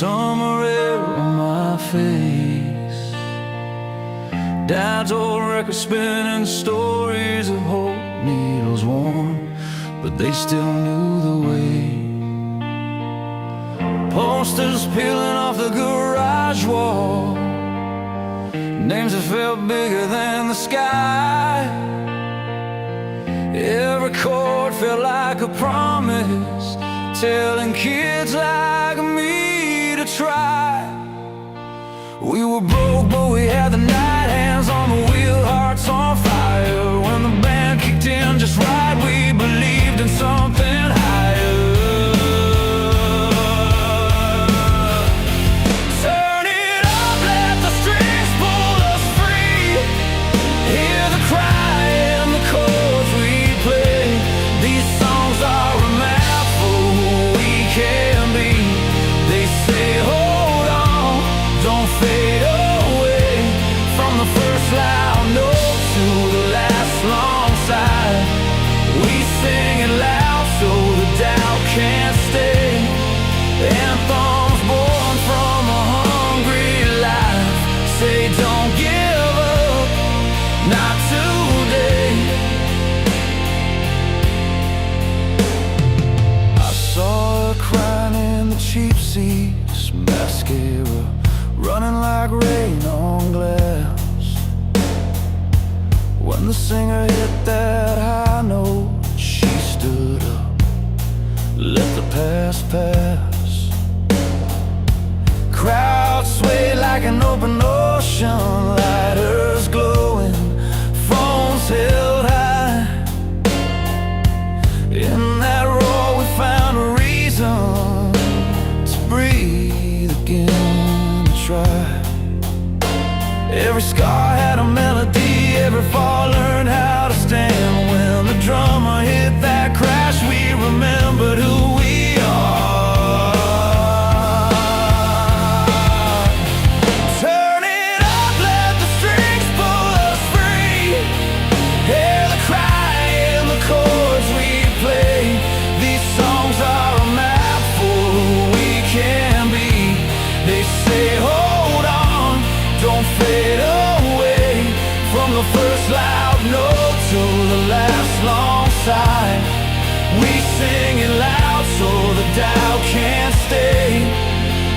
summer air on my face. Dad's old record spinning, stories of hope, needles worn, but they still knew the way. Posters peeling off the garage wall, names that felt bigger than the sky. Every chord felt like a promise, telling kids like me to try. We were broke, but we had the night hands on the wheel, hearts on fire. When the band kicked in just right, we believed in something higher. Turn it up, let the strings pull us free. Hear the cry and the chords we play. These songs are a map for who we can be. They say hold on, don't fade away. From the first loud note to the last long sigh, we sing it loud so the doubt can't stay. Anthems born from a hungry life, say don't give up, not today. I saw her crying in the cheap seats, mascara running like rain on glass. When the singer hit that high note, she stood up, let the past pass. Crowd swayed like an open ocean, lighters glowing, phones held high. In that roar we found a reason to breathe again, to try. Every scar had a melody, every fall learned how to stand. When the drummer hit that crash, we remembered who we are. Turn it up, let the strings pull us free. Hear the cry and the chords we play. These songs are a map for who we can be. They say hold on, don't fade away. From the first loud note to the last long sigh, we sing it loud so the doubt can't stay.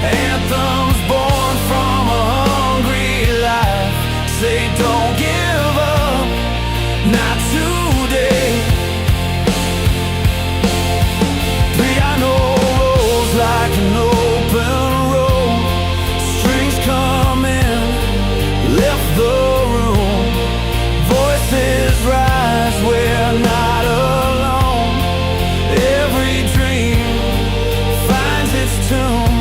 Anthems born from a hungry life, say don't give up, not today. Piano rolls like an open road, strings come in, left the room. Voices rise, we're not alone. Every dream finds its tune.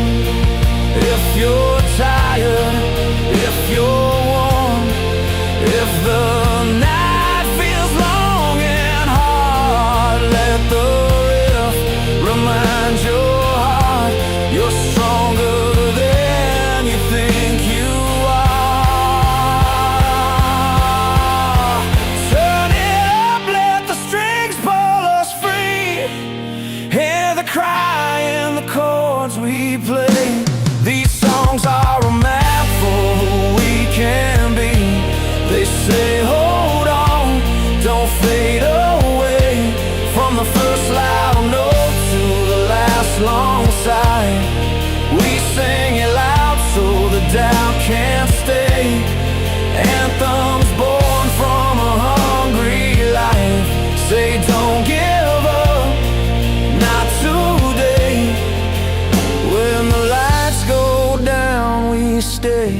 If you're tired, if you're warm, if the night feels long and hard, let the riff remind your heart you're stronger than you think you are. Turn it up, let the strings pull us free. Hear the cry and the chords we play. These songs are a map for who we can be. They say hold on, don't fade away. From the first loud note to the last long sigh, we sing it loud so the doubt can't stay. Anthems born from a hungry life, say don't give up, not today. When the lights go down we stay,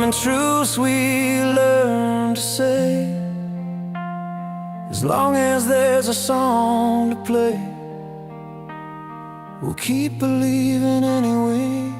in truth we learn to say, as long as there's a song to play, we'll keep believing anyway.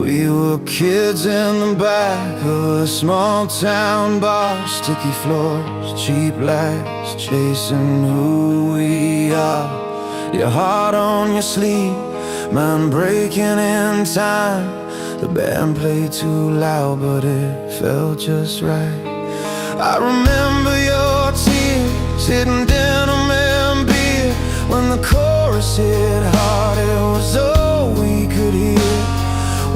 We were Kids in the back of a small town bar, sticky floors, cheap lights, chasing who we are. Your heart on your sleeve, mine breaking in time. The band played too loud, but it felt just right. I remember your tears hitting denim and beer. When the chorus hit hard, it was all we could hear.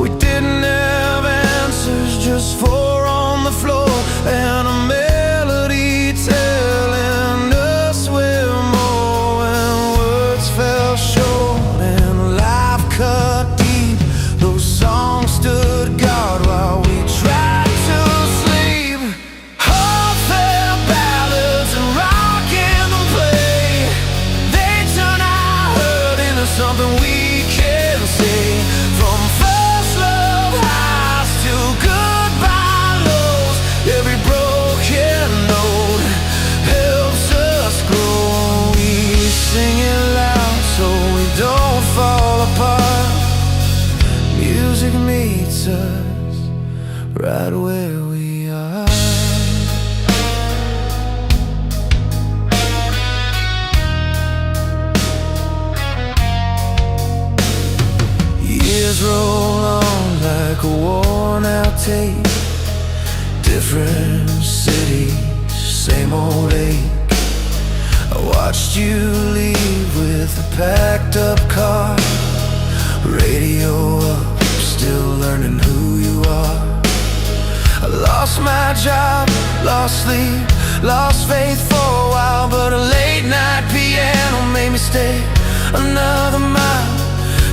We didn't have answers, just four on the floor and a melody telling us we're more. When words fell short and life cut deep, those songs stood guard while we tried to sleep. Heartfelt ballads and rock anthem play. They turn our hurt into something we can say. From first love highs to goodbye lows, every broken note helps us grow. We sing it loud so we don't fall apart. Music meets us right where we are. Years roll on like a worn-out tape. Different cities, same old ache. I watched you leave with a packed-up car. Radio up, still learning who you are. I lost my job, lost sleep, lost faith for a while, but a late-night piano made me stay another mile.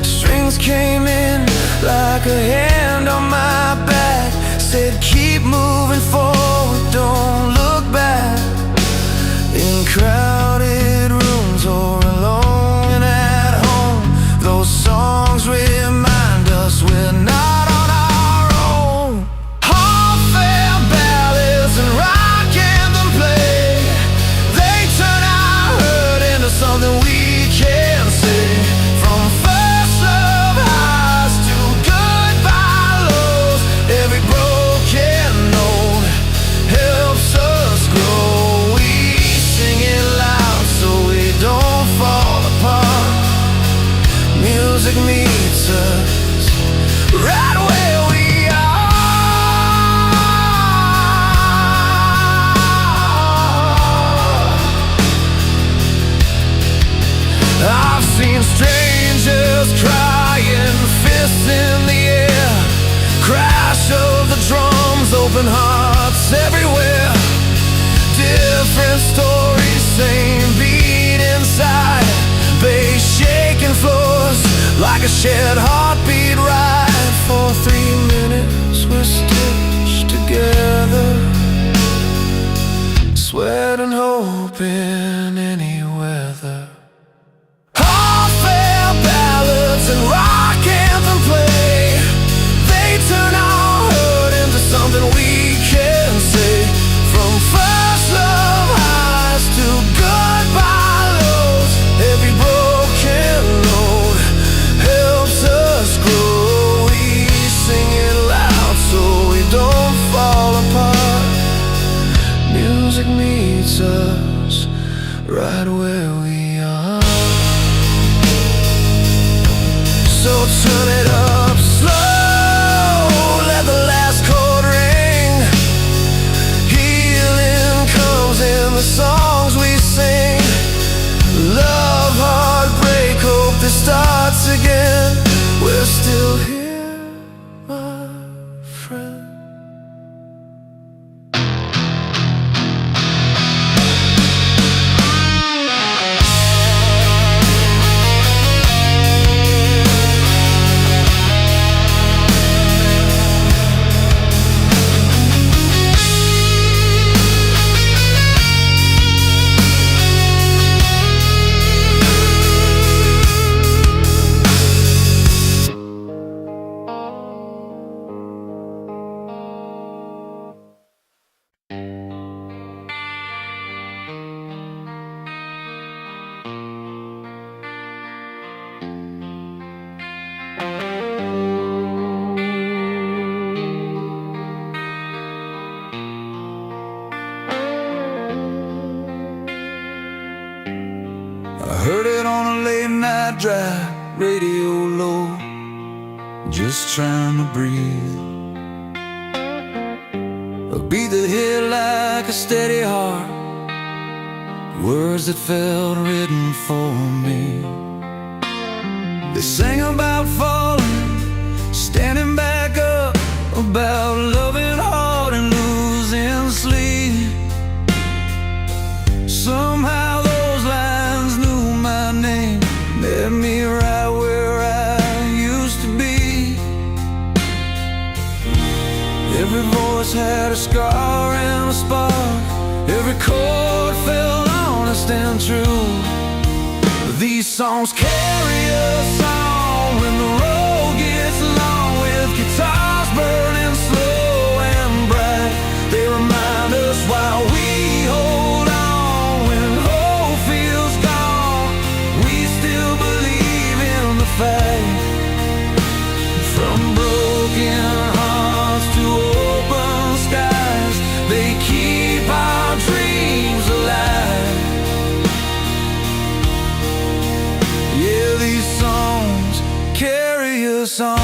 Strings came in like a hand on my back, said keep moving forward, don't look back. In crowded rooms or alone at home, those songs remind us we're not on our own. Heartfelt ballads and rock anthem play. They turn our hurt into something we can say. From first love highs to goodbye lows, every broken note helps us grow. We sing it loud so we don't fall apart. Music meets us right where we are. I've seen strangers crying, fists in the air, crash of the drums, open hearts everywhere. Different stories, same beat inside, bass shaking floors like a shared heartbeat ride. For 3 minutes we're stitched together, sweat and hope in any weather. Heartfelt ballads and rock anthem play. They turn our hurt into something we can say. From first love highs to goodbye lows, every broken note helps us grow. We sing it loud so we don't fall apart. Music meets us right where we are. So turn it up slow, let the last chord ring. Healing comes in the songs we sing. Love, heartbreak, hope this starts again. We're still here, my friend. night drive, radio low, just trying to breathe. I'll beat the hit like a steady heart, words that felt written for me. They sang about falling, standing back up, about loving hard and losing sleep. Somehow those lines knew my name, met me right where I used to be. Every voice had a scar and a spark, every chord felt honest and true. These songs carry us on when the road gets long, with guitars burning slow and bright. They remind us why we hold on when hope feels gone. We still believe in the fight. From broken hearts to open skies, they keep our dreams alive. Yeah, these songs carry us on.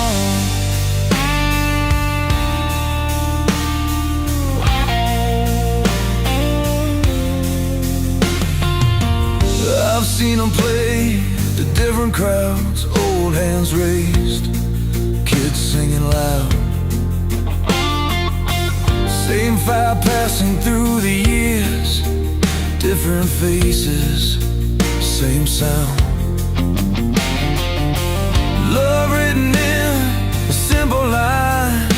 I've seen them play to different crowds, old hands raised, kids singing loud. Same fire passing through the years, different faces, same sound. Love written in a simple line,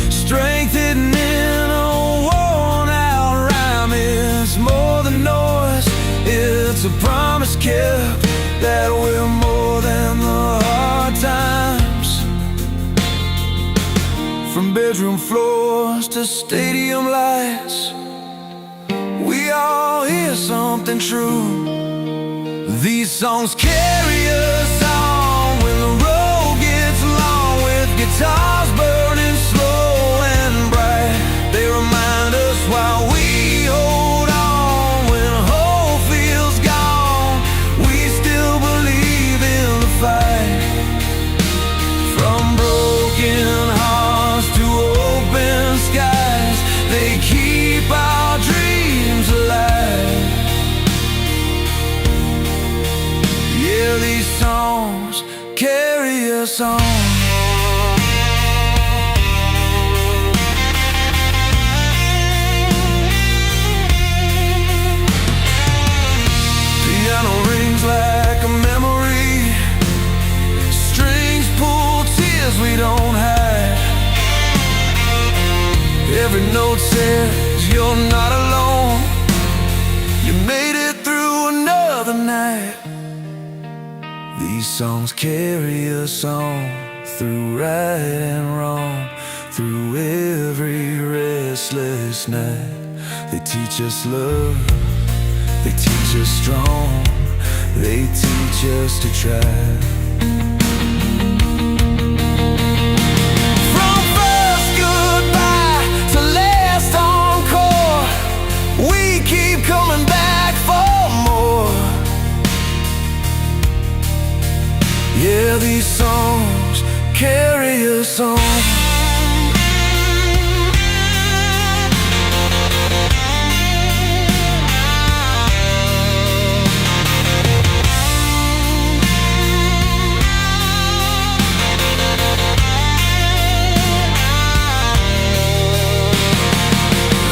strength hidden in a worn out rhyme. It's more than noise, it's a promise kept, that we're more than the hard times. From bedroom floors to stadium lights, we all hear something true. These songs carry us on when the road gets long, with guitars burning slow and bright. They remind us why we hold on when hope feels gone. We still believe in the fight. From broken hearts to open skies, they keep our dreams alive. Yeah, these songs carry us on. Piano rings like a memory, strings pull tears we don't hide. Every note says you're not alone, you made it through another night. These songs carry us on, through right and wrong, through every restless night. They teach us love, they teach us strong, they teach us to try. From first goodbye to last encore, we keep coming back for more. Yeah, these songs carry us on.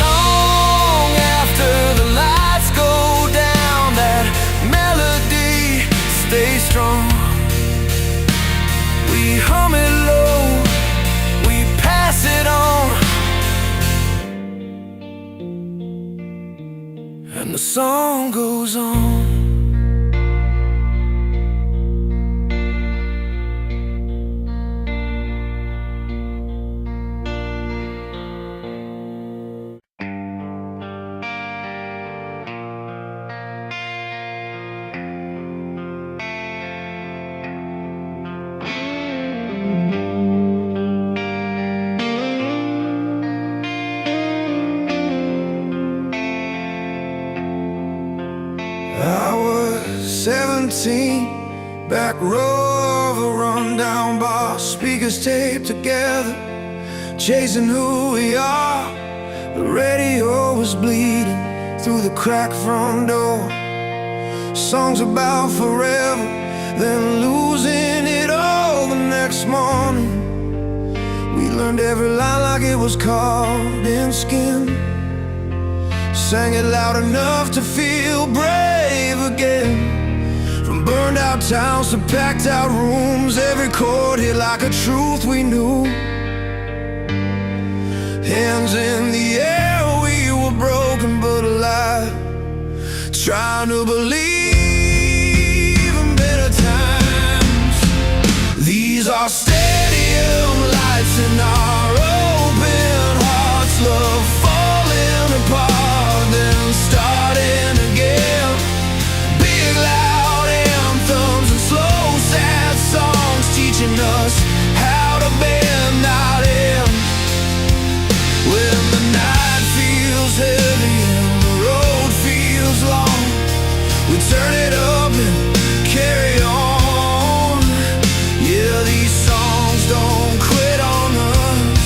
Long after the lights go down, that melody stays strong. We hum it low, we pass it on, and the song goes on. I was 17, Back row of a rundown bar, speakers taped together, chasing who we are. The radio was bleeding through the cracked front door. Songs about forever, then losing it all the next morning. We learned every line like it was carved in skin. Sang it loud enough to feel brave again. From burned out towns to packed out rooms, every chord hit like a truth we knew. Hands in the air, we were broken but alive, trying to believe in better times. These are stadium lights in our open hearts, love falling apart, then starting again. Big loud anthems and slow sad songs, teaching us how to bend, not end. When the night feels heavy and the road feels long, we turn it up and carry on. Yeah, these songs don't quit on us.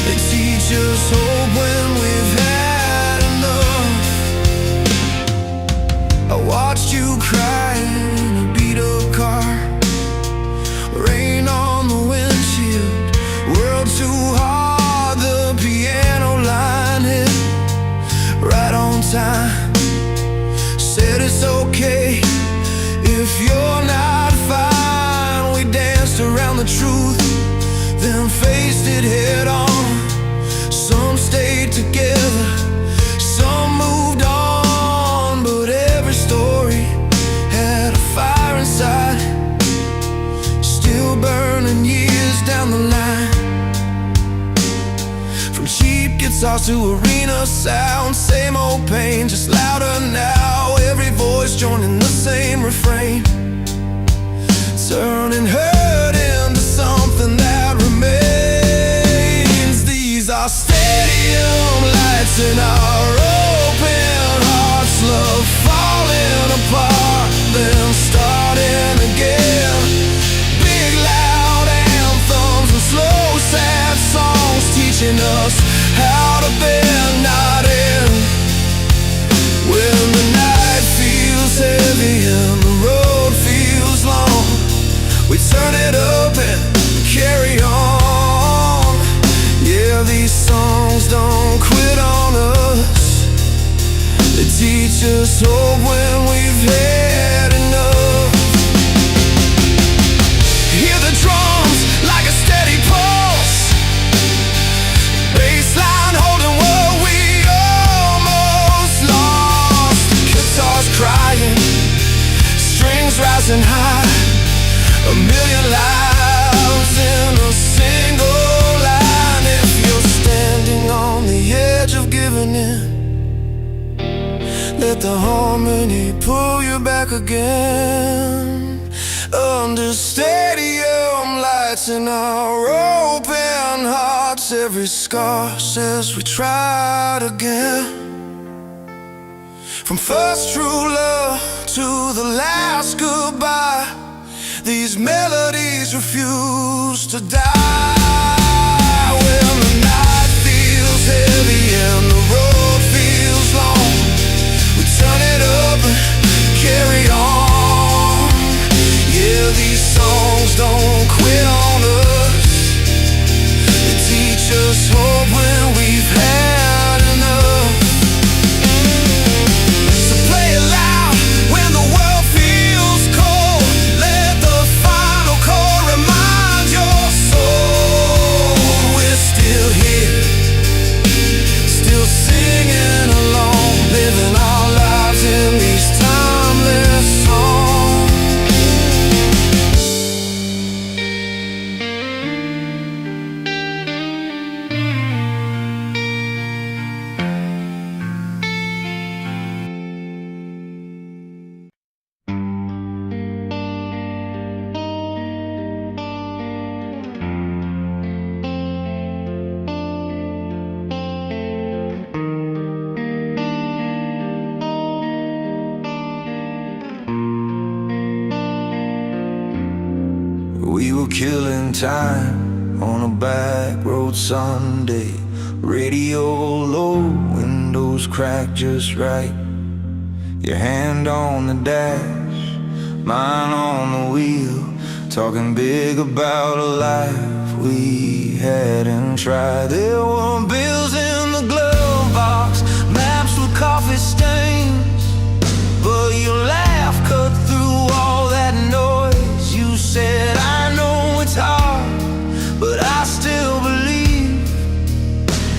They teach us hope when we've had enough. I watched you cry in a beat-up car, rain on the windshield, world too hard, the piano line hit right on time. Said it's okay if you're not fine. We danced around the truth, then faced it head on. Some stayed together, some moved on, but every story had a fire inside, still burning years down the line. From cheap guitars to arena sound, same old pain, just louder now. Every voice joining the same refrain, turning hurt into something that remains. These are stadium lights in our open hearts, love falling apart, then starting again. Big loud anthems and slow sad songs, teaching us how to bend, not end. When the night feels heavy and the road feels long, we turn it up and carry on. Yeah, these songs don't quit on us. They teach us hope when we've had enough. Hear the drums like a steady pulse, bassline holding what we almost lost. Guitars crying, strings rising high, a million lives in a single line. If you're standing on the edge of giving in, let the harmony pull you back again. Under stadium lights in our open hearts, every scar says we tried again. From first true love to the last goodbye, these melodies refuse to die. When the night feels heavy and the road feels long, we turn it up and carry on. Yeah, these songs don't quit on us. They teach us hope when we've had enough. So play it loud when the world feels cold. Let the final chord remind your soul. killing time on a back road Sunday. Radio low, windows cracked just right. Your hand on the dash, mine on the wheel, talking big about a life we hadn't tried. There were bills in the glove box, maps with coffee stains, but your laugh cut through all that noise. You said, I know it's hard, but I still believe.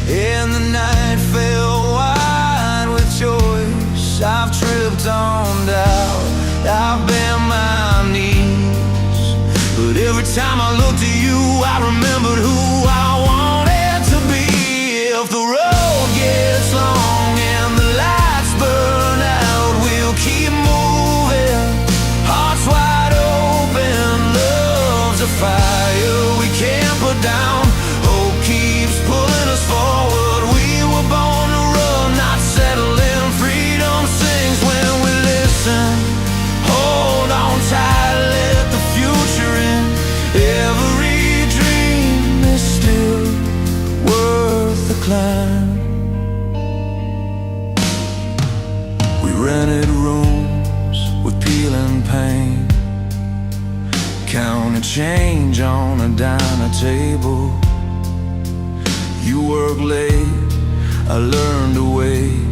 And the night fell wide with choice. I've tripped on doubt, I've bent my knees, but every time I looked at you, I remembered who I wanted to be. If the road gets long and the lights burn out, we'll keep moving, hearts wide open. Love's a fire we can't put down. Hope keeps pulling us forward. We were born to run, not settle in. Freedom sings when we listen. Hold on tight, let the future in. Every dream is still worth the climb. We rented rooms with peeling paint, counted change on a diner table. You work late, I learned to wait.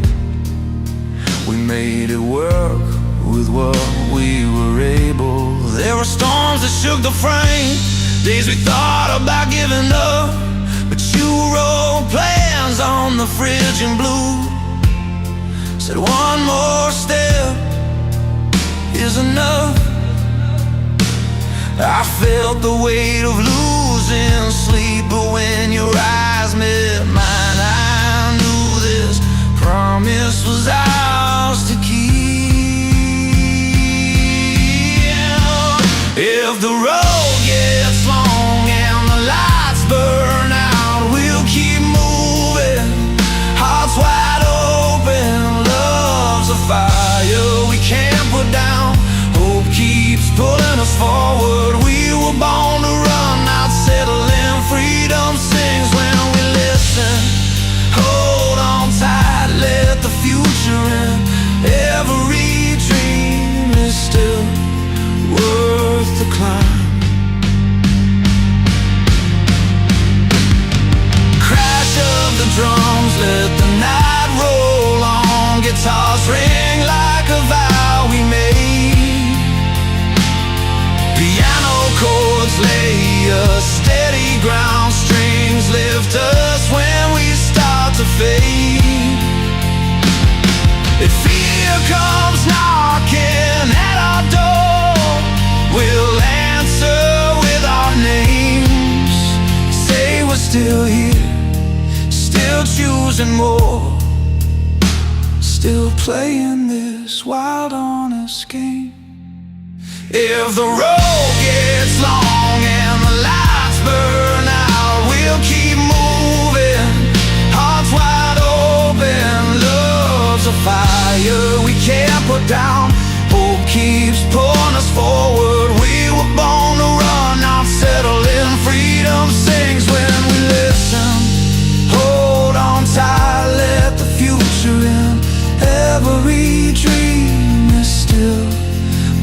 We made it work with what we were able. There were storms that shook the frame, days we thought about giving up, but you wrote plans on the fridge in blue. Said one more step is enough. I felt the weight of losing sleep, but when your eyes met mine, I knew this promise was ours to keep. If the road gets long and the lights burn out, we'll keep moving, hearts wide open. Love's a fire we can't put down. Hope keeps pulling us forward. We were born to run, not settle in. Freedom sings when we listen. Hold on tight, let the future in. Every dream is still worth the climb. Crash of the drums, let the night roll on. Guitars ring like a vow we made. Piano chords lay us steady ground. Strings lift us when we start to fade. If fear comes knocking at our door, we'll answer with our names. Say we're still here, still choosing more, still playing this wild, honest game. If the road gets long and the lights burn out, we'll keep moving, hearts wide open. Love's a fire we can't put down. Hope keeps pulling us forward. We were born to run, not settle in. Freedom sings when we listen. Hold on tight, let the future in. Every dream is still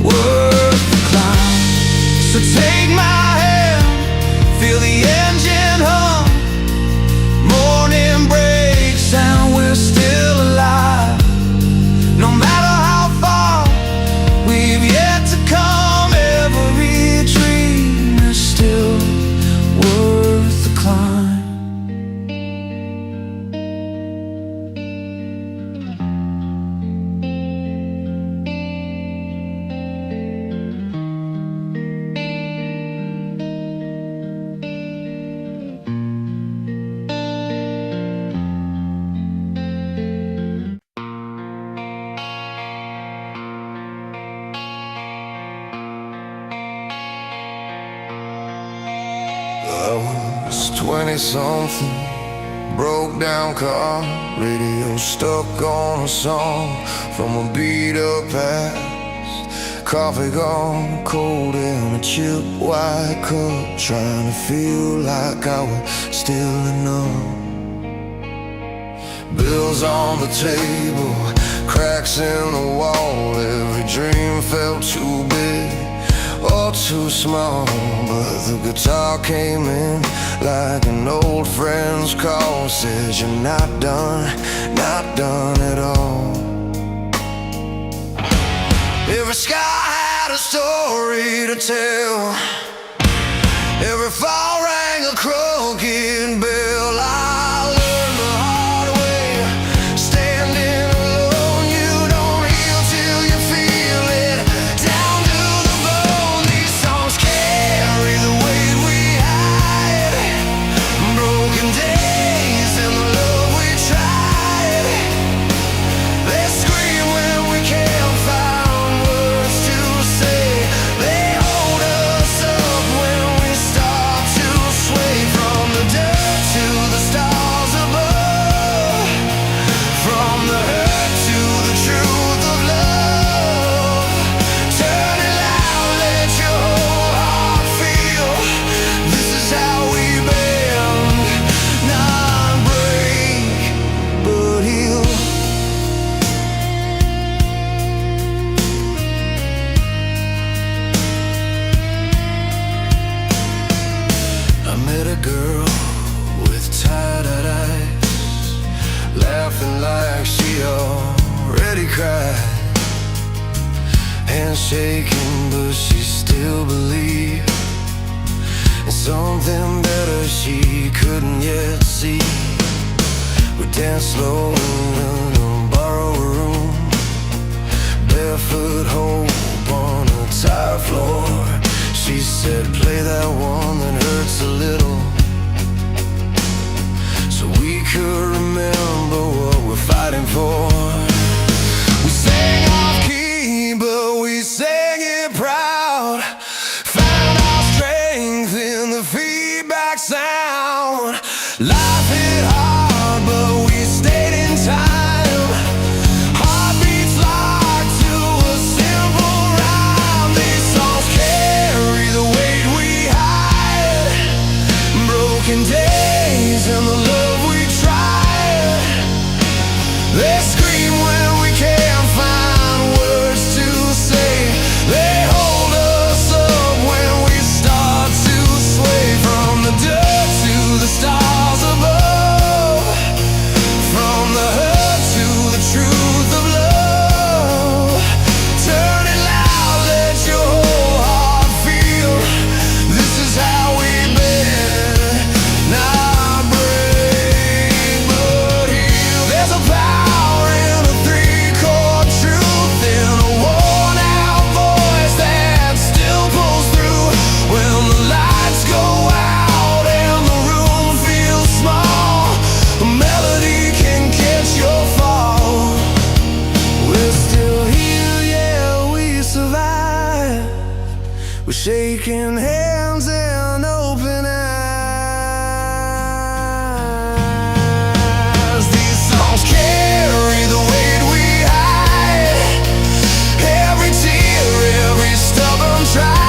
worth the climb. So take my hand, feel the engine hum. Morning breaks and we're still alive. No matter how far we've yet to come, every dream is still worth the climb. I was 20-something, broke down car, radio stuck on a song from a beat up past. Coffee gone cold in a chipped white cup, trying to feel like I was still enough. Bills on the table, cracks in the wall. Every dream felt too big or too small, but the guitar came in like an old friend's call. Says you're not done at all. Every sky had a story to tell. Every fall rang a crooked bell. I learned the hard way, standing alone. You don't heal till you feel it down to the bone. These songs carry the weight we hide, broken days and the love we tried. They scream when we can't find words to say. They hold us up when we start to sway. From the dirt to the stars above, from the hurt to the truth of love. Turn it loud, let your whole heart feel. This is how we bend, not break, but heal. I met a girl with tired eyes, laughing like she already cried. Hands shaking, but she still believed in something better she couldn't yet see. We danced slow in a borrowed room, barefoot hope on a tile floor. She said, play that one that hurts a little, so we could remember what we're fighting for. We sang off key, but we sang it proud. Found our strength in the feedback sound. Life hit hard, but we stayed in time. Heartbeats locked to a simple rhyme. These songs carry the weight we hide, broken days and the love we tried. They scream when we can't find words to say. They hold us up when we start to sway. From the dirt to the stars above, from the hurt to the truth of love. Turn it loud, let your whole heart feel. This is how we bend, not break, but heal. There's a power in a three-chord truth, in a worn-out voice that still pulls through. When the lights go out and the room feels small, a melody can catch your fall. We're still here, yeah, we survive. We're shaking hands and open eyes. These songs carry the weight we hide, every tear, every stubborn try.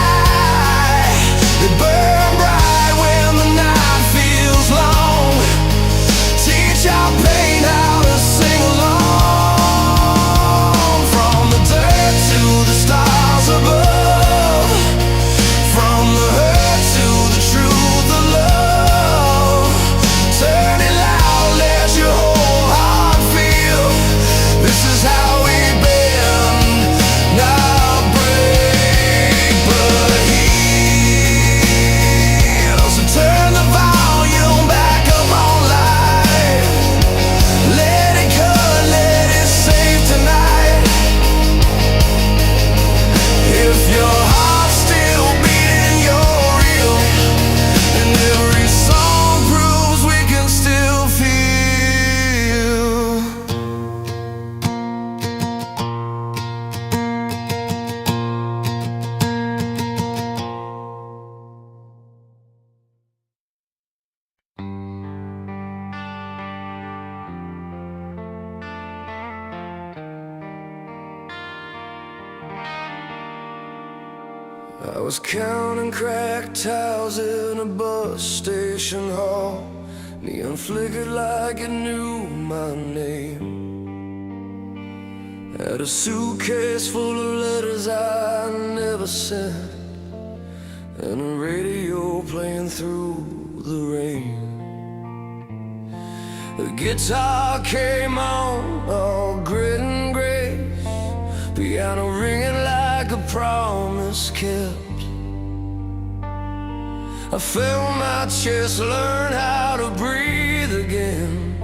They burn bright when the night feels long. Teach our pain how to sing along. From the dirt to the stars above, from the hurt to the truth of love. Turn it loud, let your whole heart feel. This is how we bend, not break, but heal. So turn the volume back up on live. I was counting cracked tiles in a bus station hall. Neon flickered like it knew my name. Had a suitcase full of letters I never sent, and a radio playing through the rain. The guitar came on, all grit and grace, piano ringing like a promise kept. I felt my chest learn how to breathe again,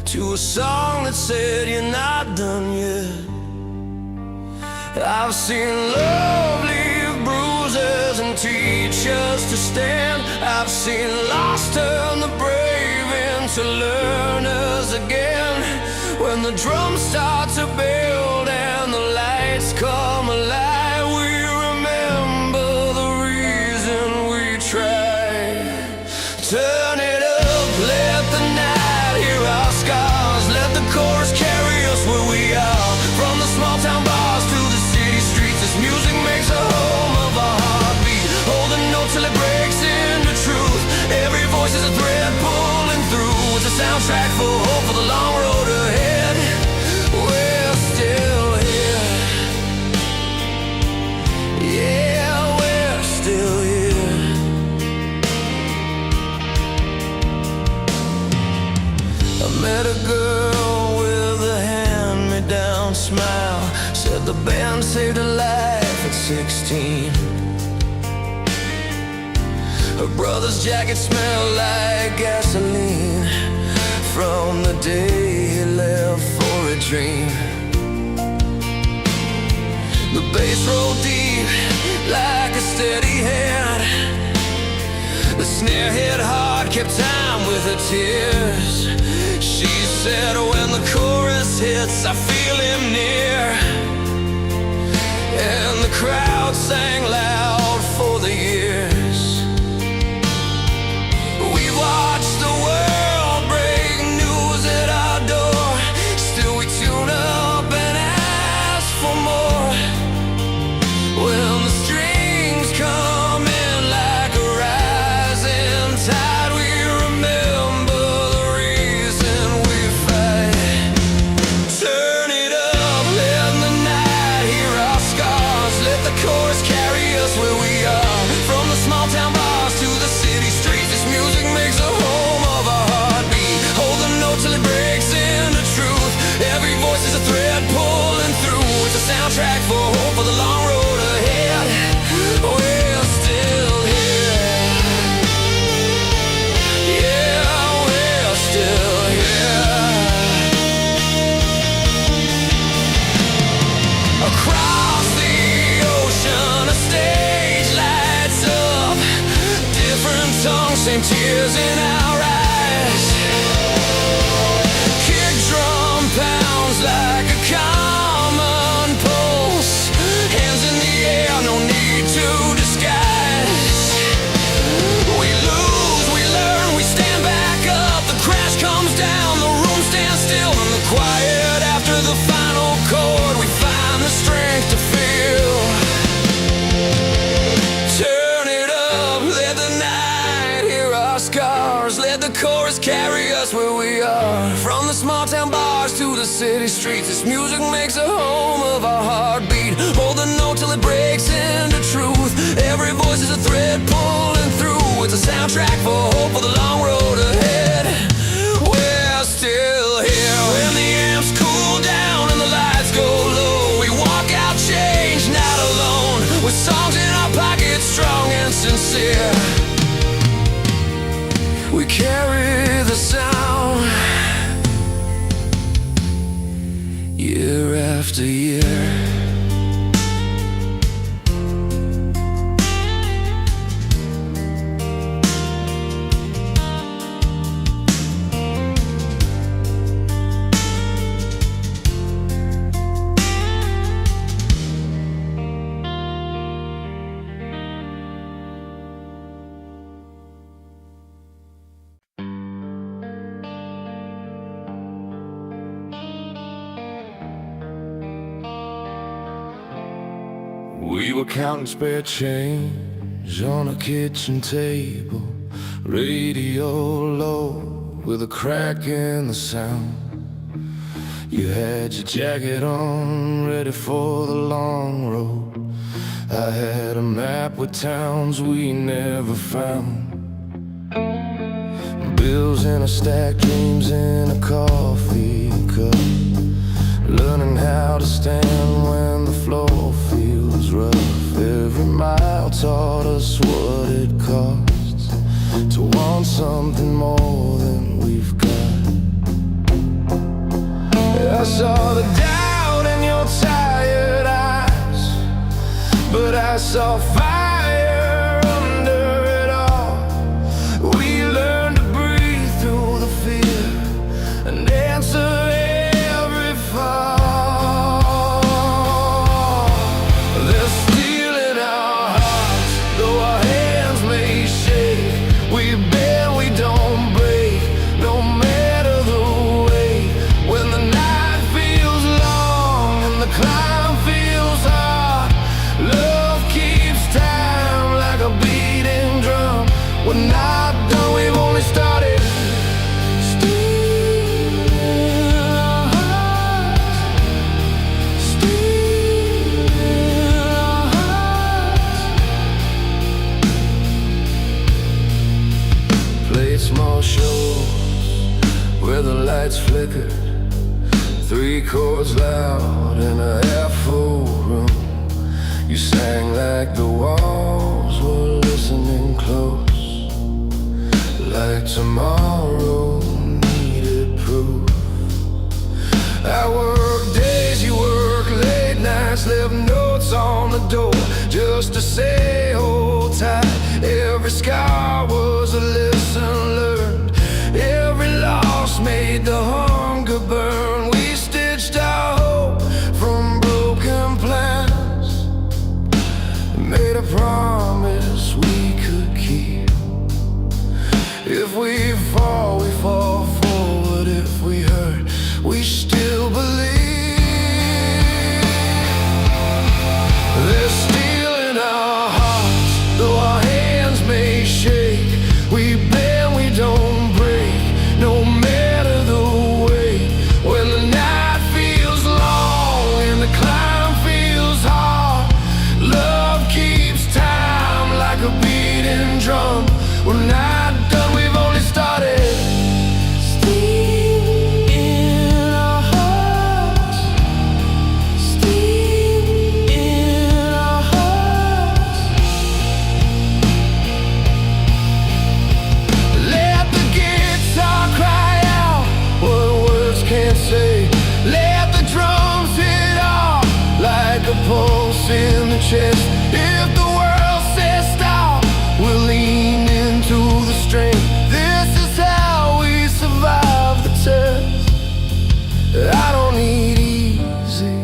to a song that said you're not done yet. I've seen love leave bruises and teach us to stand. I've seen lost turn the brave into learners again. When the drums start to build and the lights come alive, we remember the reason we tried. Turn it up, let the night hear our scars. Let the chorus carry us where we are. From the small town bars to the city streets, this music makes a home of our heartbeat. Hold the note till it breaks into truth. Every voice is a thread pulling through. It's a soundtrack for hope for the long road ahead. We're still here. Yeah, we're still here. I met a girl with a hand-me-down smile. Said the band saved her life at 16. Her brother's jacket smelled like gasoline from the day he left for a dream. The bass rolled deep like a steady hand. The snare hit hard, kept time with her tears. She said when the chorus hits, I feel him near. And the crowd sang loud for the years. We watched the world break news at our door. Still we tune up and ask for more. When the strings come in like a rising tide, we remember the reason we fight. Turn it up, let the night hear our scars. Let the chorus carry us where we are. From the small town bars to the city streets, this music makes a home of our heartbeat. Hold the note till it breaks into truth. Every voice is a thread pulling through. It's a soundtrack for hope for the long road ahead. We're still here. Yeah, we're still here. Across the ocean, a stage lights up. Different tongues, same tears in our eyes. Kick drum pounds like a common pulse. Hands in the air, no need to disguise. We lose, we learn, we stand back up. The crash comes down, the room stands still. In the quiet after the final chord, we find the strength to feel. Turn it up, let the night hear our scars. Let the chorus carry us where we are. From the small town bars to the city streets, this music makes a home of our heartbeat. Hold the note till it breaks into truth. Every voice is a thread pulling through. It's a soundtrack for hope for the long road ahead. We're still here. When the amps cool down and the lights go low, we walk out changed, not alone. With songs in our pockets, strong and sincere. We carry the sound year after year. We were counting spare change on a kitchen table, radio low with a crack in the sound. You had your jacket on, ready for the long road. I had a map with towns we never found. Bills in a stack, dreams in a coffee cup. Learning how to stand when the floor feels rough. Every mile taught us what it costs to want something more than we've got. I saw the doubt in your tired eyes, but I saw fire under it all. We learned to breathe through the fear and answer every fall. There's steel in our hearts, though our hands may shake. We bend, we don't break, no matter the way. When the night feels long and the climb feels hard, love keeps time like a beating drum. We're not done, we've only started. Steel in our hearts, steel in our hearts. Played small shows where the lights flickered, 3 chords loud in a half-full room. You sang like the walls were listening close, like tomorrow needed proof. I worked days, you worked late nights, left notes on the door just to say hold tight. Every scar was a lesson learned, every loss made the hunger burn. We stitched our hope from broken plans, made a promise we could keep. If we fall forward. If we hurt, we still believe. There's steel in our hearts, though our hands may shake. We bend, we don't break, no matter the way. When the night feels long and the climb feels hard, love keeps time like a beating drum. We're not done, we've only started. Steel in our hearts, steel in our hearts. Let the guitar cry out what words can't say. Let the drums hit off like a pulse in the chest. If the world says stop, we'll lean into the strength. This is how we survive the test. I don't need easy,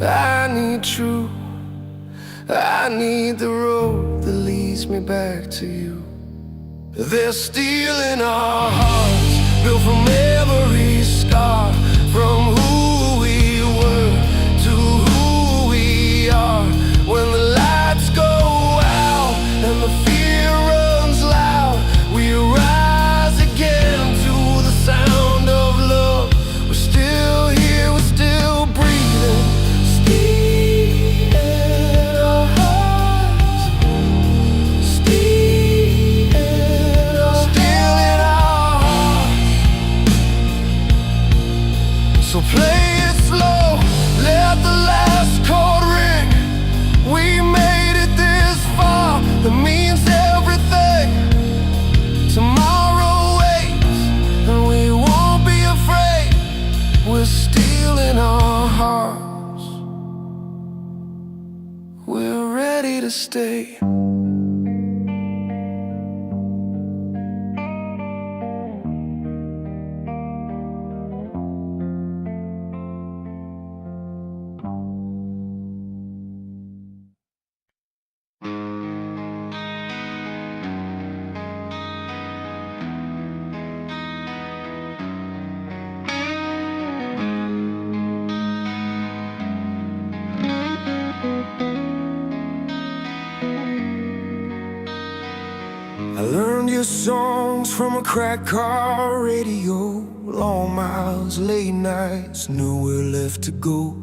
I need true. I need the road that leads me back to you. There's steel in our hearts, built from every scar, from who we were to who we are. When the lights go out and the fear runs loud, we rise again to the sound of love. We're still here, we're still breathing. Steel in our hearts, steel in our hearts. So play it slow, let the last chord ring. We made it this far, that means everything. Tomorrow waits, and we won't be afraid. We're steel in our hearts, we're ready to stay. hear songs from a cracked car radio. Long miles, late nights, nowhere left to go.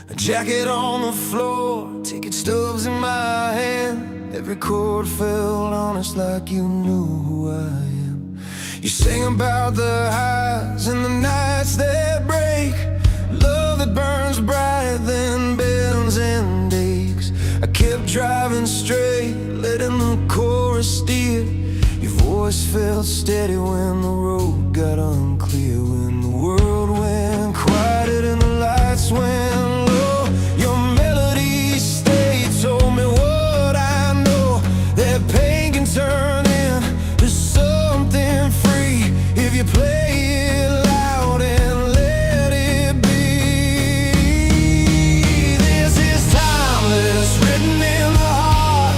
A jacket on the floor, ticket stubs in my hand. Every chord felt honest, like you knew who I am. You sang about the highs and the nights that break, love that burns bright, then bends and aches. I kept driving straight, letting the chorus steer. Your voice felt steady when the road got unclear. When the world went quiet and the lights went low, your melody stayed, told me what I know, that pain can turn into something free if you play it loud and let it be. This is timeless, written in the heart,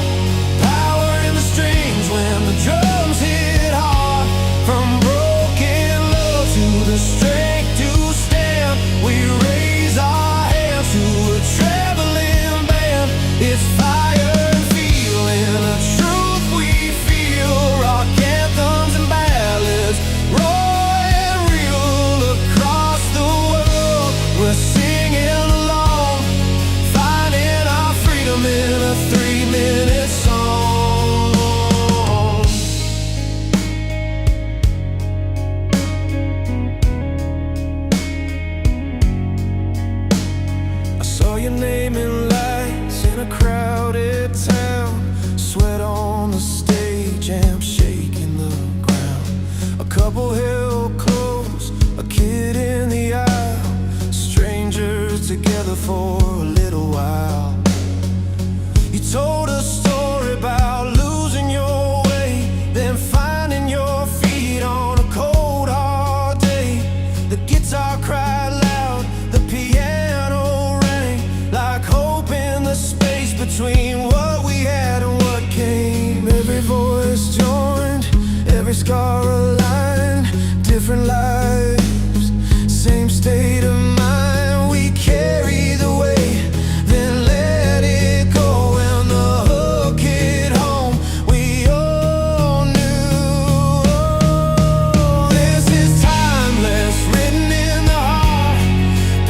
power in the strings when the drums hit hard. From broken love to the strength to stand, we raise our hands to a traveling band. It's fire and feeling, a truth we feel, rock anthems and ballads, raw and real across the world. We're singing along, finding our freedom in a 3-minute song. I saw your name in lights in a crowded town, sweat on the stage, amp shaking the ground. A couple held close, a kid in the aisle, strangers together for a little while. You told a story about losing your way, then finding your feet on a cold hard day. The guitar cried loud, the piano rang, like hope in the space between what we had and what came. Every voice joined, every scar aligned, different lives, same state of mind. We carry the weight, then let it go. When the hook hit home, we all knew. This is timeless, written in the heart,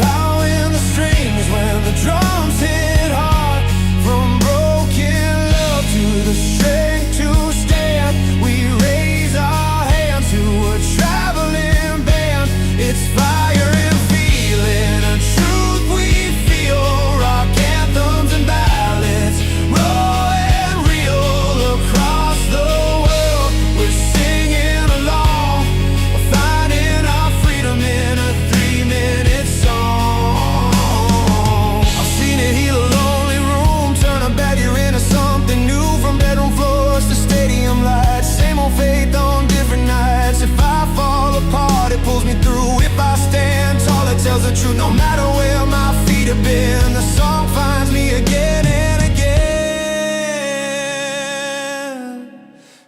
power in the strings when the drums hit hard. From broken love to the strength to stand, we raise our hands to a traveling band. It's fire and feeling, a truth we feel, rock anthems and ballads, raw and real across the world. We're singing along, we're finding our freedom in a 3-minute song. I've seen it heal a lonely room, turn a barrier into something new. From bedroom floors to stadium lights, same old faith on different nights. If I fall apart, it pulls me through. If I stand tall, it tells the truth. No matter where my feet have been, the song finds me again and again.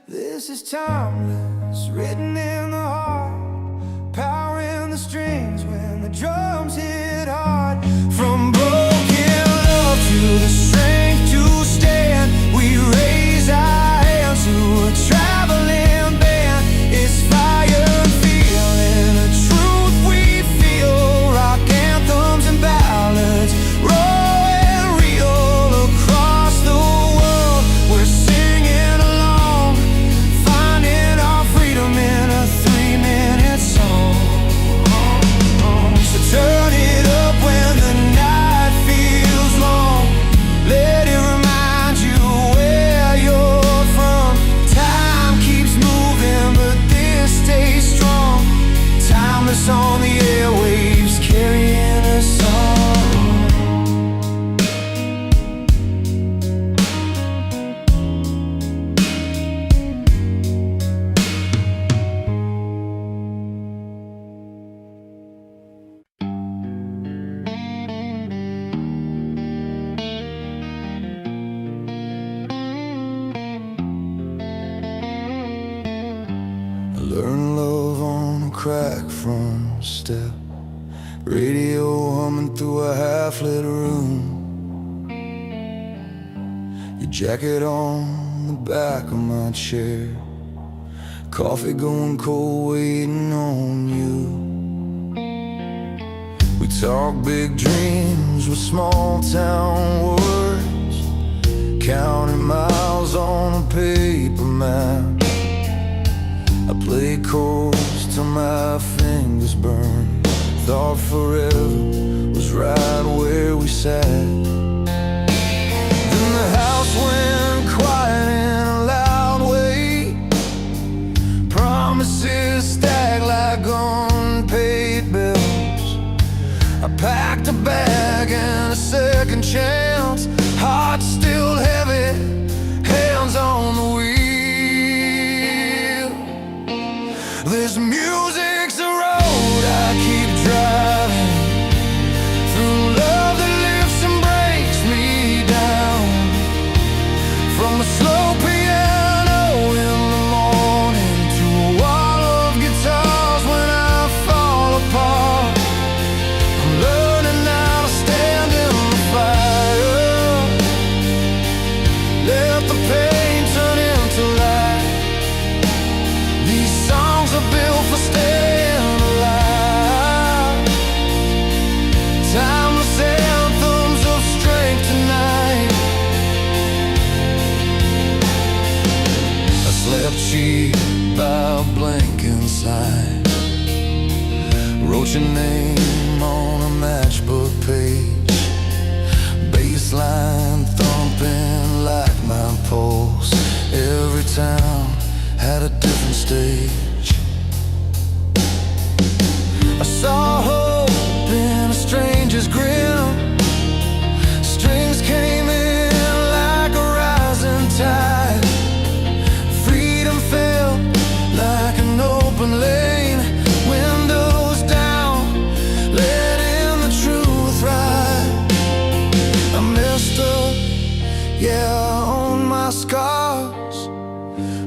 This is timeless, written in the heart, power in the strings when the drums hit hard. From broken love to the strength to stand, we raise our hands to a traveling band. It's fire and feeling, a truth we feel, rock anthems and ballads, raw and real across the world. We're singing along, finding our freedom in a 3-minute song. So turn it up when the night feels long, let it remind you where you're from. Time keeps moving, but this stays strong. Timeless on the airwaves, carrying a song. Learn love on a crack front step, radio humming through a half-lit room. Your jacket on the back of my chair, coffee going cold, waiting on you. We talk big dreams with small town words, counting miles on a paper map. I play chords till my fingers burn. Thought forever was right where we sat. Then the house went quiet in a loud way. Promises stacked like unpaid bills. I packed a bag and a second chance. Heart still heavy, hands on the wheel. This music's a road I keep driving through, love that lifts and breaks me down. From a slow piano in the morning to a wall of guitars when I fall apart. I'm learning how to stand in the fire, let the pain turn into light. These songs are built for staying alive, timeless anthems of strength tonight. I slept cheap by a blank inside, wrote your name on a matchbook page. Bassline thumping like my pulse. Every town had a different stage. I saw hope in a stranger's grin. Strings came in like a rising tide. Freedom felt like an open lane. Windows down, letting the truth ride. I messed up, yeah, I own my scars.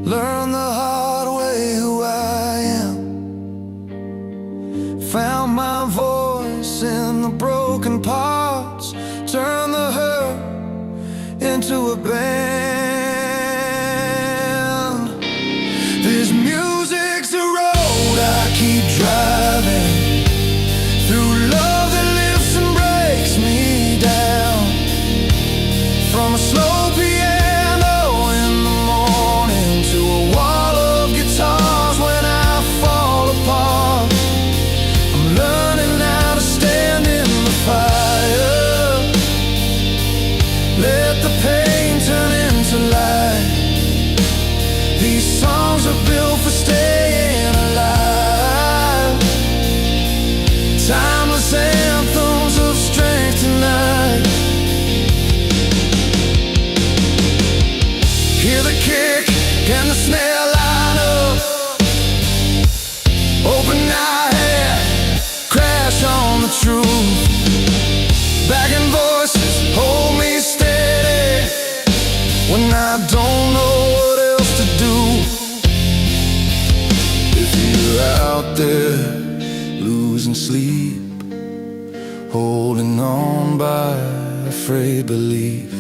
Learned the hard way who I am. Found my voice in the broken parts. Turned the hurt into a band. This music's a road I keep driving through, love that lifts and breaks me down. From a slow piano in the morning to a wall of guitars when I fall apart. I'm learning how to stand in the fire, let the pain turn into light. These songs are built for staying alive, timeless anthems of strength tonight. Hear the kick and the snare line up. Open eye head, crash on the truth. Backing voices hold me steady when I don't know what else to do. If you're out there losing sleep, holding on by a frayed belief,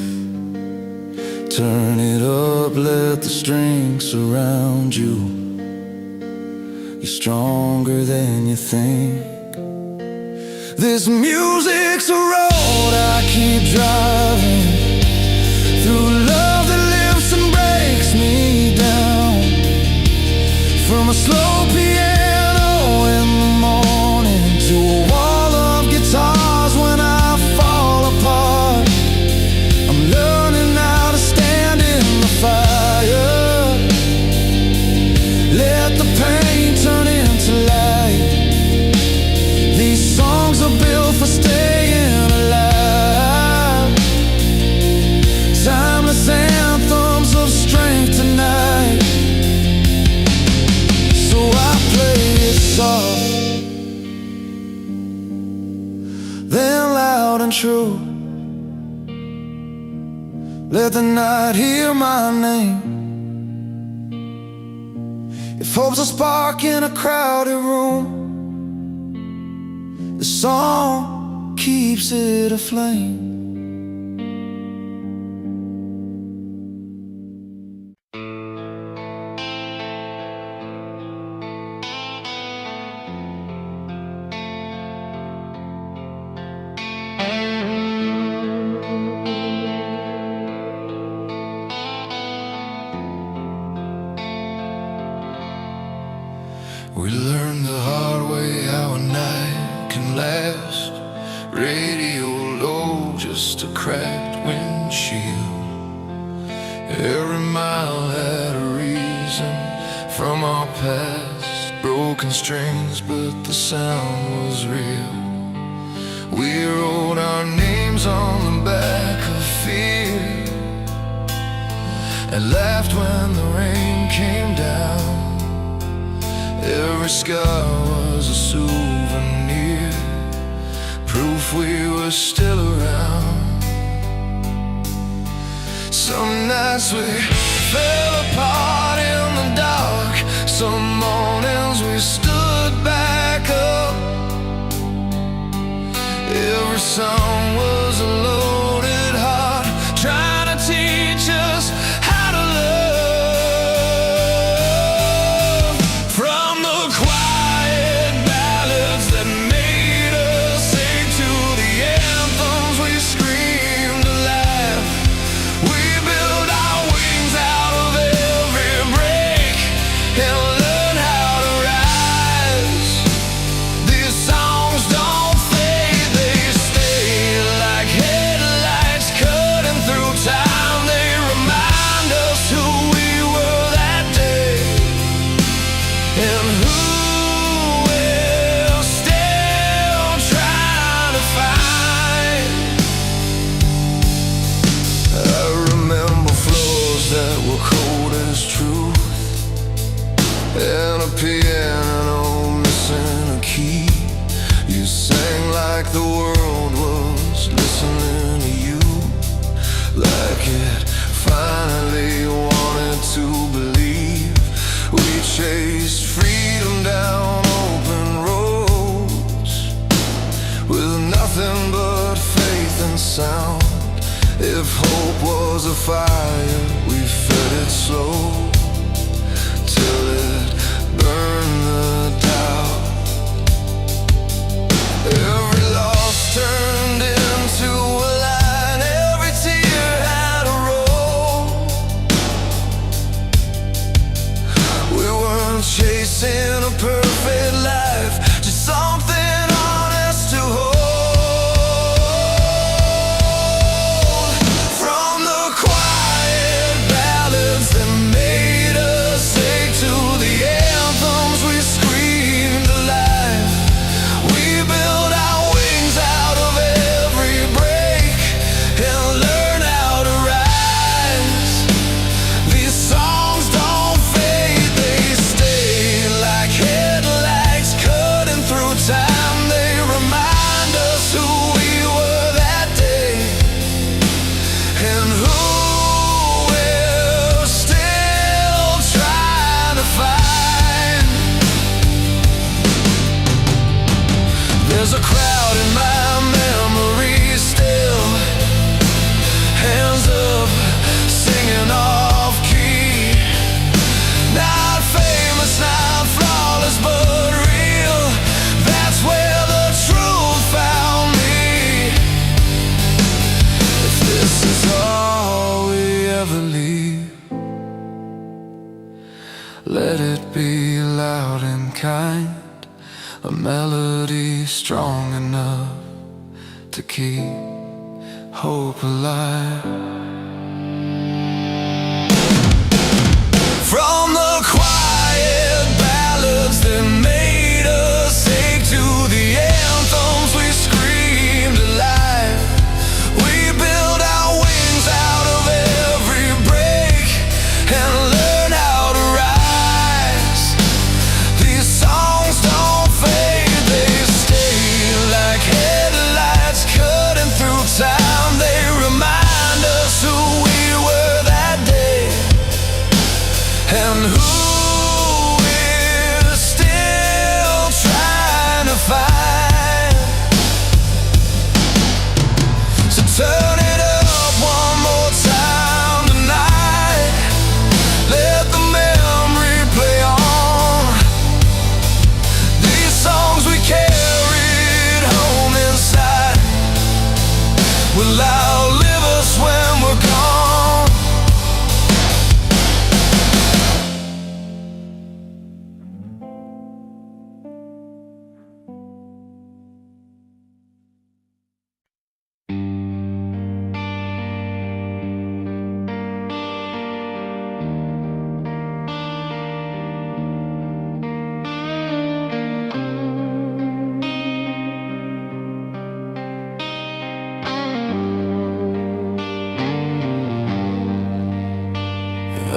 turn it up, let the strings surround you. You're stronger than you think. This music's a road I keep driving through, love that lifts and breaks me down. From a slow piano in the morning to a wall of guitars when I fall apart. I'm learning how to stand in the fire, let the pain turn into light. These songs are built for staying alive, timeless anthems of strength tonight. So I play it soft, then loud and true. Let the night hear my name. If hope's a spark in a crowded room, the song keeps it aflame. past. Radio low, just a cracked windshield. Every mile had a reason from our past. Broken strings, but the sound was real. We wrote our names on the back of fear and laughed when the rain came down. Every scar was a souvenir, proof we were still around. Some nights we fell apart in the dark. Some mornings we stood back up. Every song was a loaded heart, trying to teach us how to love. From the quiet ballads that made us sing to the anthems we screamed to laugh. We built our wings out of every break and learned how to rise. These songs don't fade, they stay like headlights cutting through time. They remind us who we were that day and who we're still trying to find. I remember floors that were cold as truth, and a piano missing a key. You sang like the world was listening to you, like it finally wanted to believe. We chased freedom down open roads with nothing but faith and sound. If hope was a fire, we fed it slow till it burned the doubt. Every loss turned into a line, every tear had a role. We weren't chasing a perfect life, just something honest to hold. From the quiet ballads that made us sing to the anthems we screamed alive. We built our wings out of every break and learned how to rise. These songs don't fade, they stay like headlights cutting through time. They remind us who we were that day and who we're still trying to find. There's a crowd in my memory still, hands up, singing off key. Not famous, not flawless, but real. That's where the truth found me. If this is all we ever leave, let it be loud and kind, a melody strong enough to keep hope alive. From the quiet ballads that made us sing to the anthems we screamed alive. We built our wings out of every break and learned how to rise. These songs don't fade, they stay like headlights cutting through time. They remind us who we were that day and who we're still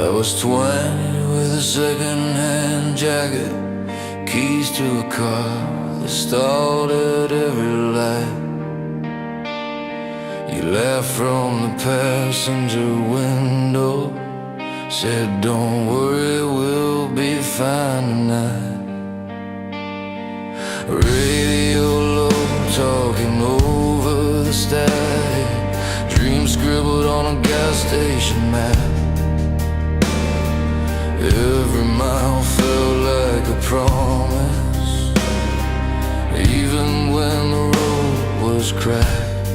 I was 20 with a second-hand jacket, keys to a car that stalled at every light. You laughed from the passenger window, said don't worry, we'll be fine tonight. Radio low, talking over the static, dreams scribbled on a gas station map. Every mile felt like a promise, even when the road was cracked.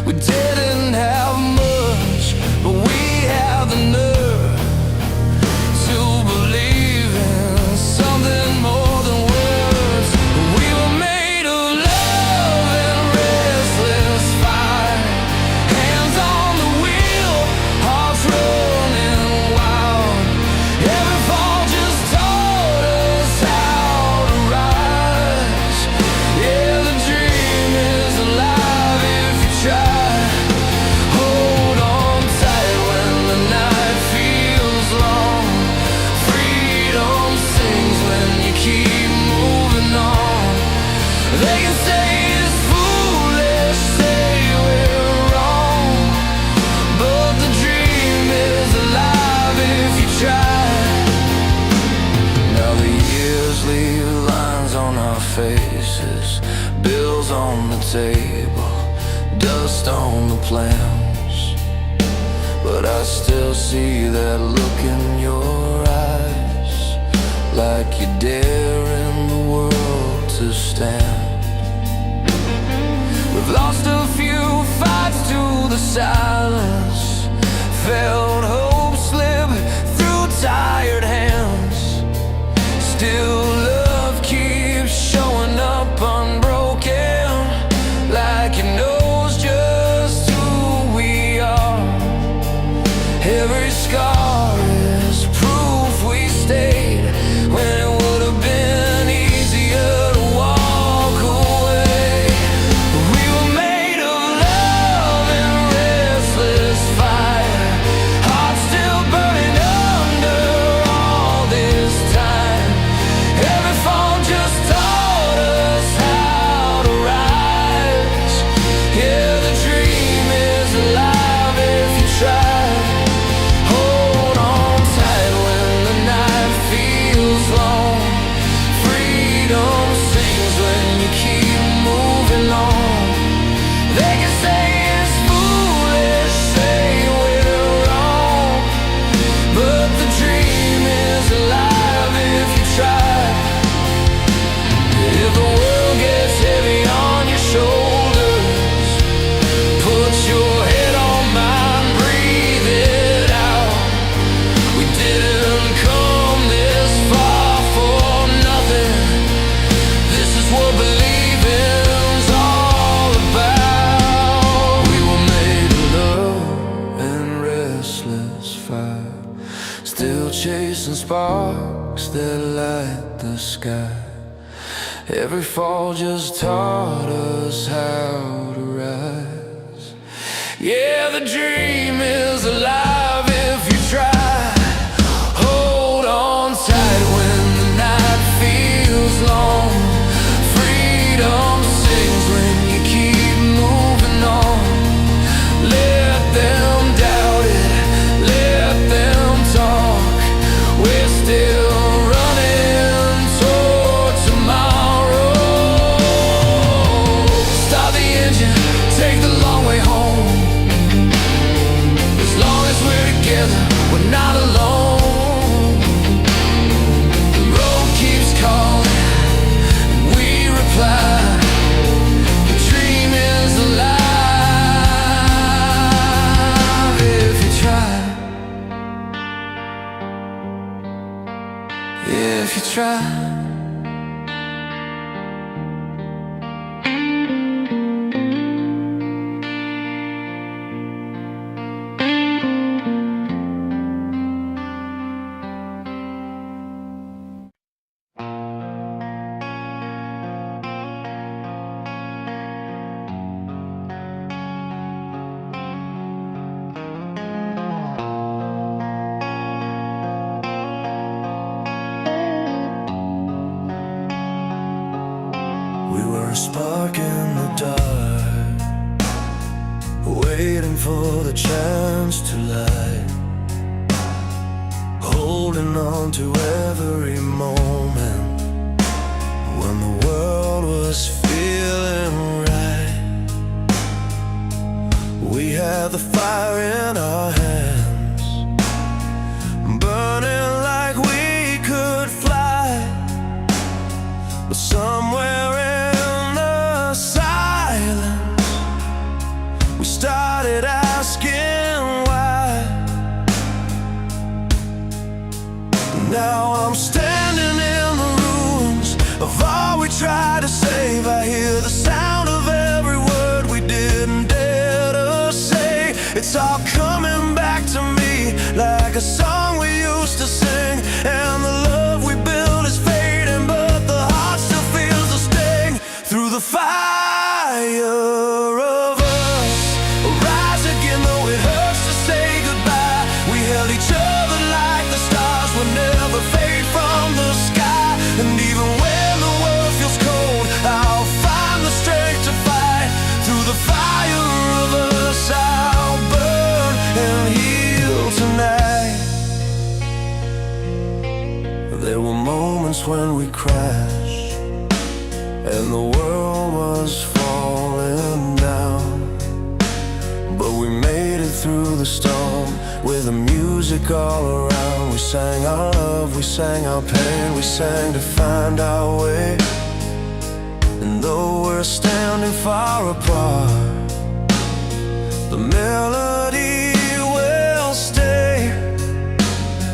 We didn't have much, but we had the nerve to believe in something more than words. We were made of love and restless fire, hands on the wheel, hearts running wild. Every fall just taught us how to rise. Yeah, the dream is alive if you try. Hold on tight when the night feels long. Freedom sings when you keep moving on. They can say it's foolish, say we're wrong, but the dream is alive if you try. Now the years leave lines on our faces, bills on the table, dust on the plans, but I still see that look in your eyes, like you're daring the world to stand. We've lost a few fights to the silence, felt hope slip through tired hands. Still love keeps showing up unbroken, like it knows just who we are. Every scar is proof we stayed when it would have been easier to walk away. We were made of love and restless fire, hearts still burning under all this time. Every fall just taught us how to rise. Yeah, the dream is alive if you try. Hold on tight when the night feels long. Freedom sings when you keep moving on. They can say it's foolish, say we're wrong, but the dream is alive if you try. If the world gets heavy on your shoulders, put your head on mine, breathe it out. We didn't come this far for nothing. This is what believing's all about. We were made of love and restless fire, still chasing sparks that light the sky. Every fall just taught us how to rise. Yeah, the dream is alive if you try. Hold on tight when the night feels long. Freedom sings when you keep moving on. Let them doubt it, let them talk. We're still running toward tomorrow. Stop the engine, take the long way home. As long as we're together, we're not alone. The road keeps calling, and we reply. The dream is alive if you try. If you try. a spark in the dark, waiting for the chance to light, holding on to every moment when the world was feeling right. We had the fire in our hands, burning like we could fly, but somewhere in the silence we started asking why. Now I'm standing in the ruins of all we tried to save. I hear the sound of every word we didn't dare to say. It's all coming back to me like a song we used to sing, and the love we built is fading, but the heart still feels the sting. Through the fire of us, rise again though it hurts to say goodbye. We held each other like the stars would never fade from the sky. And even when the world feels cold, I'll find the strength to fight. Through the fire of us, I'll burn and heal tonight. There were moments when we crashed and the world was falling down, but we made it through the storm with the music all around. We sang our love, we sang our pain, we sang to find our way. And though we're standing far apart, the melody will stay.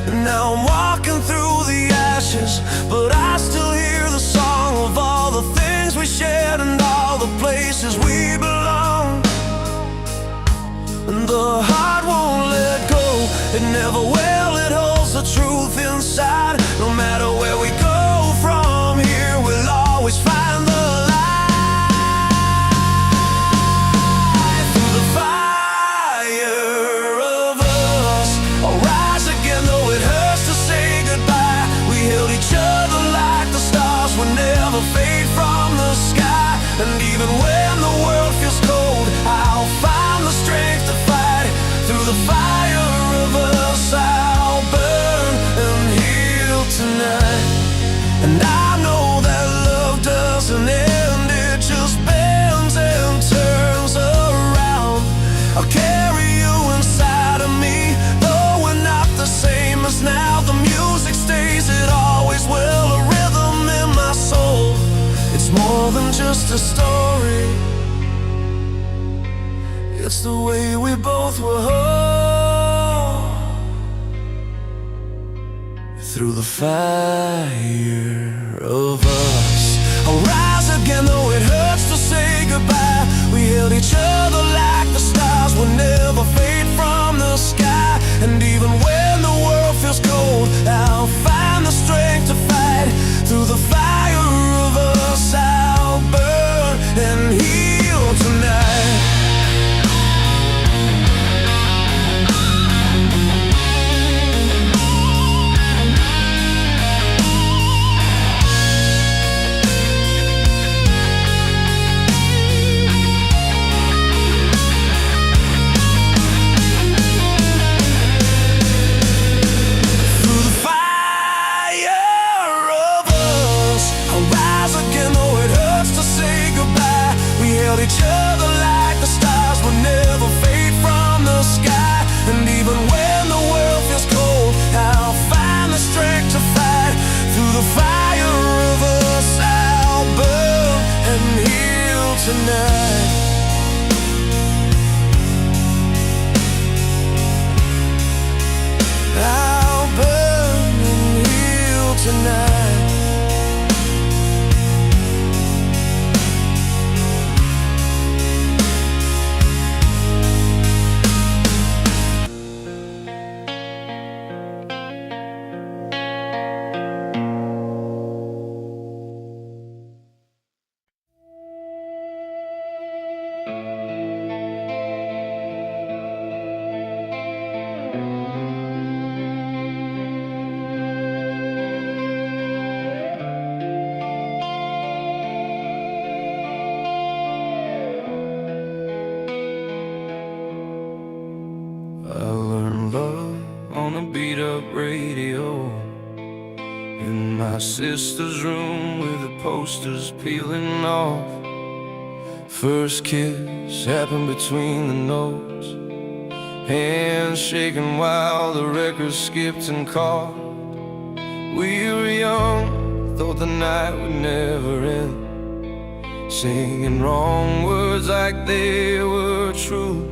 And now I'm walking through the ashes, but I still hear the song of all the things we shared and all the places we belong. And the heart won't let go, it never will, it holds the truth inside. No matter where we go from here, we'll always find the light. Through the fire of us, I'll rise again though it hurts to say goodbye. We held each other like the stars would never fade from the sky. And even when the world feels cold, I'll find the strength to fight. Through the fire of us, I'll burn and heal tonight. And I know that love doesn't end, it just bends and turns around. I'll carry you inside of me, though we're not the same as now. The music stays, it always will, a rhythm in my soul. It's more than just a story, it's the way we both were whole. Through the fire of us, I'll rise again though it hurts to say goodbye. We held each other like the stars would never fade from the sky. And even when the world feels cold, I'll find the strength to fight. Through the fire of us, I'll burn and heal tonight. Each other like the stars will never fade from the sky. And even when the world feels cold, I'll find the strength to fight. Through the fire of us, I'll burn and heal tonight. I'll burn and heal tonight. radio in my sister's room with the posters peeling off. First kiss happened between the notes, hands shaking while the record skipped and caught. We were young, thought the night would never end, singing wrong words like they were true.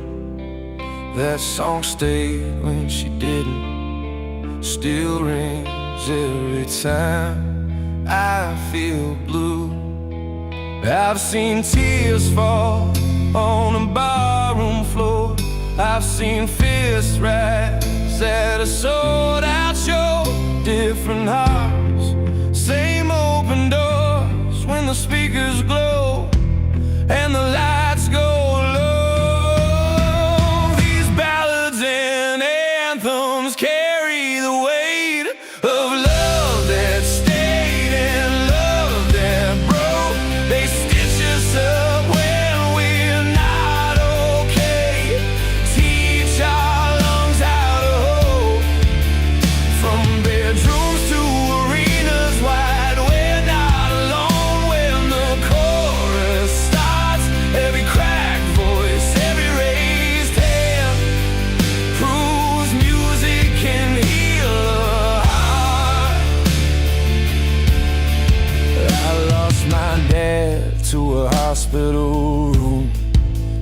That song stayed when she didn't, still rings every time I feel blue. I've seen tears fall on a barroom floor, I've seen fists rise at a sold-out show. Different hearts, same open doors, when the speakers glow and the lights go low. These ballads and anthems carry the weight of love that stayed and love that broke. They stitch us up when we're not okay, teach our lungs how to hope. From bedrooms to arenas wide, we're not alone when the chorus starts. Every cracked voice, every raised hand proves music can heal a heart. I lost my dad to a hospital room.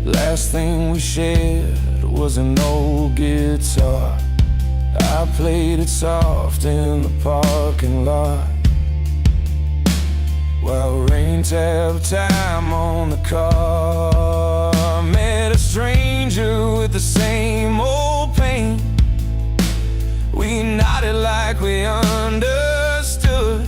Last thing we shared was an old guitar. I played it soft in the parking lot while rain tapped time on the car. Met a stranger with the same old pain. We nodded like we understood.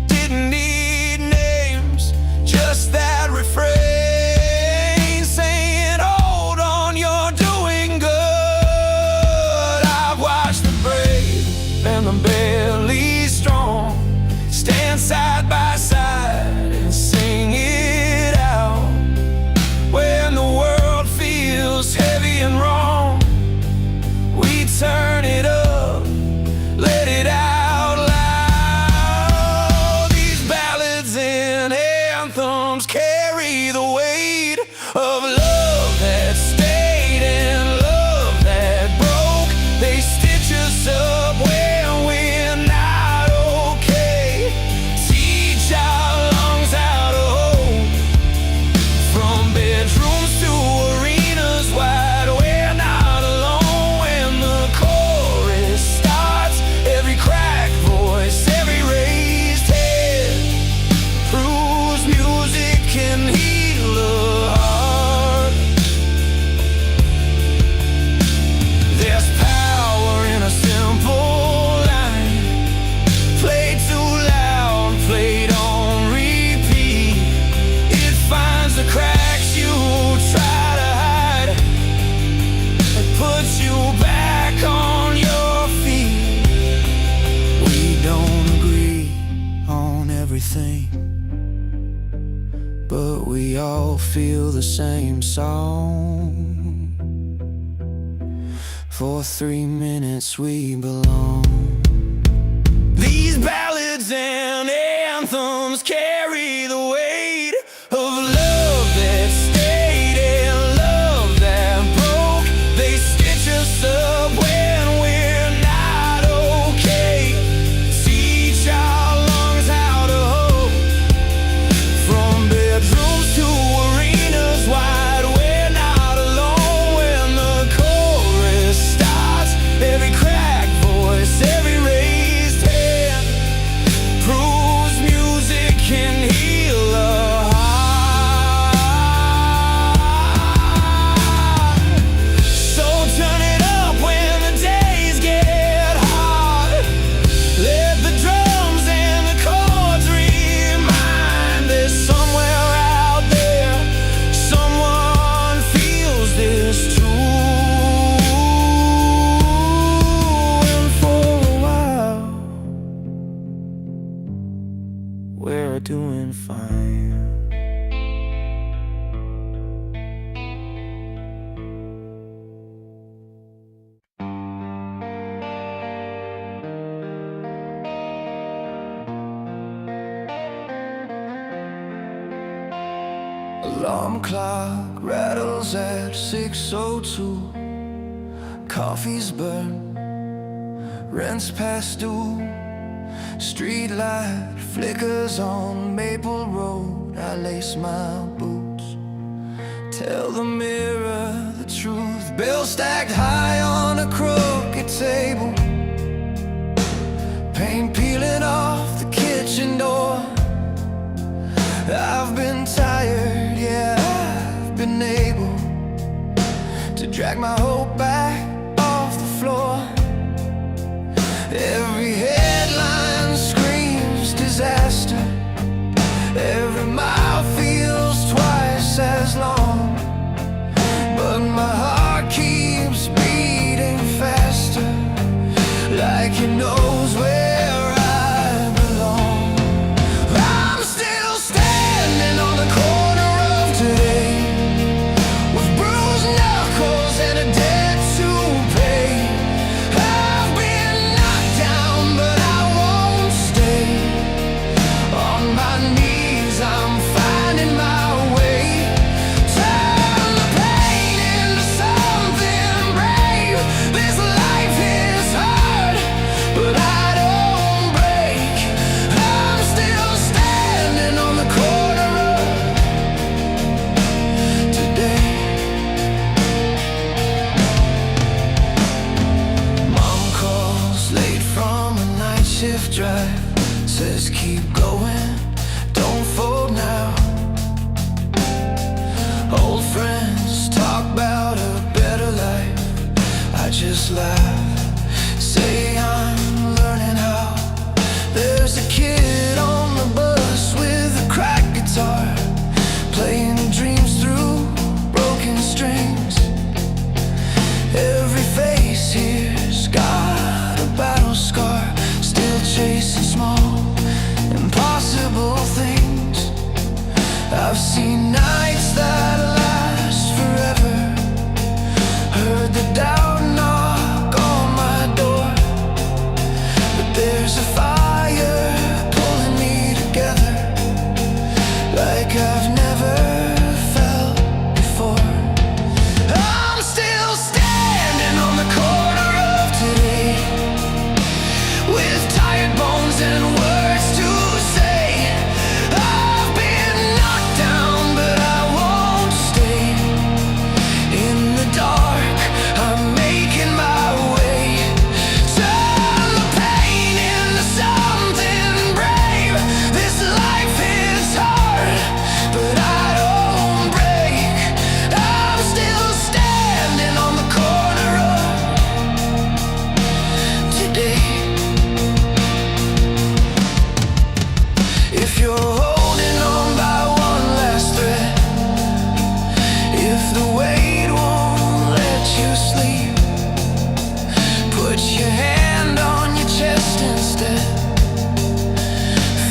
Didn't need names, just that refrain saying, hold on, you're doing good. I've watched the brave and the barely strong stand side by side and sing it out. When the world feels heavy and wrong, we turn it up, let it out loud. These ballads and anthems carry the weight of love that stayed and love that broke. They stitch us up when we're not okay, teach our lungs how to hope. From bedrooms to arenas wide, we're not alone when the chorus starts. Every cracked voice, every raised head proves music can heal a heart. There's power in a simple line, played too loud, played on repeat. It finds the cracks you try to hide and puts you back on your feet. We don't agree on everything, but we all feel the same song. For 3 minutes we belong. These ballads and anthems carry the weight of love that stayed and love that broke. They stitch us up when we're not okay, teach our lungs how to hope. From bedrooms to arenas wide, we're not alone when the chorus starts. Every cracked voice, every raised hand proves music can Alarm clock rattles at 6:02. Coffee's burned, rent's past due. Street light flickers on Maple Road. I lace my boots, tell the mirror the truth. Bills stacked high on a crooked table, paint peeling off the kitchen door. I've been tired, yeah, I've been able to drag my hope back off the floor. Every headline screams disaster, every mile feels twice as long, but my heart keeps beating faster, like it knows where I belong. I'm still standing on the corner of today, with bruised knuckles and a debt to pay. I've been knocked down, but I won't stay. On my knees, I'm finding my way. Turn the pain into something brave. This life is hard, but I don't break. I'm still standing on the corner of today. Mom calls late from a night shift drive, says keep going, don't fold now. Old friends talk about a better life, I just laugh, say I'm learning how. There's a kid on the bus with a cracked guitar, playing dreams through broken strings. Every face here's got a battle scar, still chasing small, impossible things. I've seen nights that last forever, heard the doubt knock on my door, but there's a fire pulling me together, like I've never felt before. I'm still standing on the corner of today, with tired bones and words to say. I've been knocked down, but I won't stay. In the dark, I'm making my way. Turn the pain into something brave. This life is hard, but I don't break. I'm still standing on the corner of today. If you're holding on by one last thread, if the weight won't let you sleep, put your hand on your chest instead.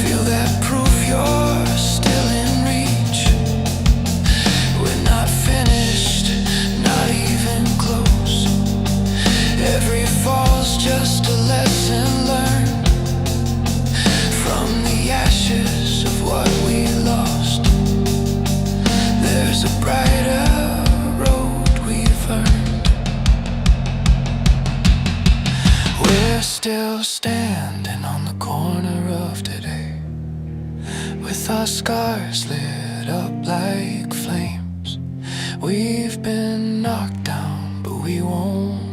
Feel that proof you're still in reach. We're not finished, not even close. Every fall's just a lesson learned from the ashes of what we lost. There's a brighter road we've earned. We're still standing on the corner of today, with our scars lit up like flames. We've been knocked down, but we won't